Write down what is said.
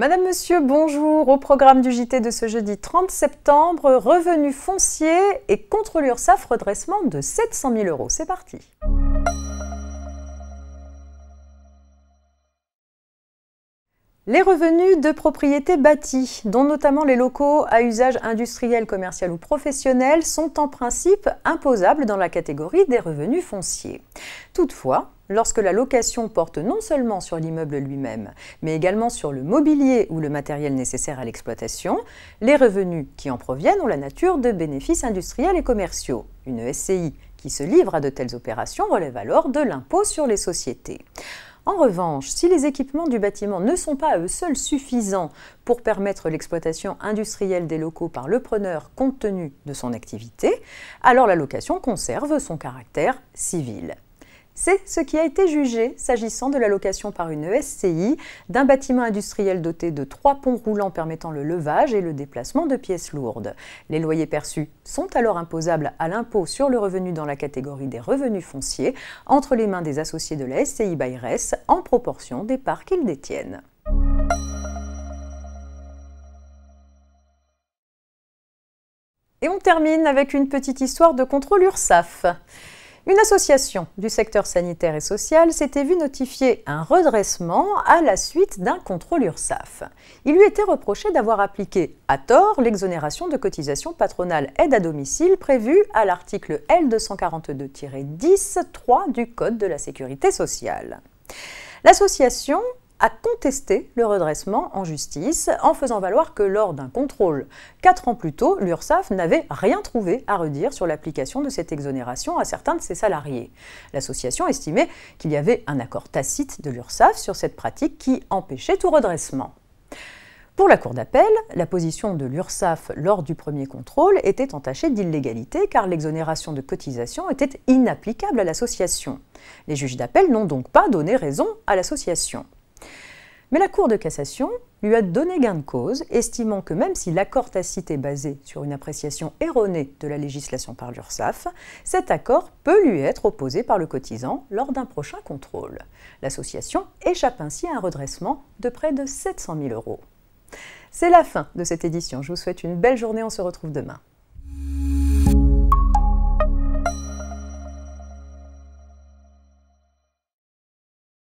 Madame, Monsieur, bonjour. Au programme du JT de ce jeudi 30 septembre, revenus fonciers et contre l'URSSAF, redressement de 700 000 €. C'est parti. Les revenus de propriété bâtie, dont notamment les locaux à usage industriel, commercial ou professionnel, sont en principe imposables dans la catégorie des revenus fonciers. Toutefois, lorsque la location porte non seulement sur l'immeuble lui-même, mais également sur le mobilier ou le matériel nécessaire à l'exploitation, les revenus qui en proviennent ont la nature de bénéfices industriels et commerciaux. Une SCI qui se livre à de telles opérations relève alors de l'impôt sur les sociétés. En revanche, si les équipements du bâtiment ne sont pas à eux seuls suffisants pour permettre l'exploitation industrielle des locaux par le preneur compte tenu de son activité, alors la location conserve son caractère civil. C'est ce qui a été jugé s'agissant de la location par une SCI d'un bâtiment industriel doté de 3 ponts roulants permettant le levage et le déplacement de pièces lourdes. Les loyers perçus sont alors imposables à l'impôt sur le revenu dans la catégorie des revenus fonciers entre les mains des associés de la SCI bailleresse en proportion des parts qu'ils détiennent. Et on termine avec une petite histoire de contrôle URSSAF. Une association du secteur sanitaire et social s'était vue notifier un redressement à la suite d'un contrôle URSSAF. Il lui était reproché d'avoir appliqué à tort l'exonération de cotisation patronale aide à domicile prévue à l'article L242-10-3 du Code de la sécurité sociale. L'association a contesté le redressement en justice en faisant valoir que lors d'un contrôle 4 ans plus tôt, l'URSSAF n'avait rien trouvé à redire sur l'application de cette exonération à certains de ses salariés. L'association estimait qu'il y avait un accord tacite de l'URSSAF sur cette pratique qui empêchait tout redressement. Pour la Cour d'appel, la position de l'URSSAF lors du premier contrôle était entachée d'illégalité car l'exonération de cotisation était inapplicable à l'association. Les juges d'appel n'ont donc pas donné raison à l'association. Mais la Cour de cassation lui a donné gain de cause, estimant que même si l'accord tacite est basé sur une appréciation erronée de la législation par l'URSSAF, cet accord peut lui être opposé par le cotisant lors d'un prochain contrôle. L'association échappe ainsi à un redressement de près de 700 000 €. C'est la fin de cette édition. Je vous souhaite une belle journée, on se retrouve demain.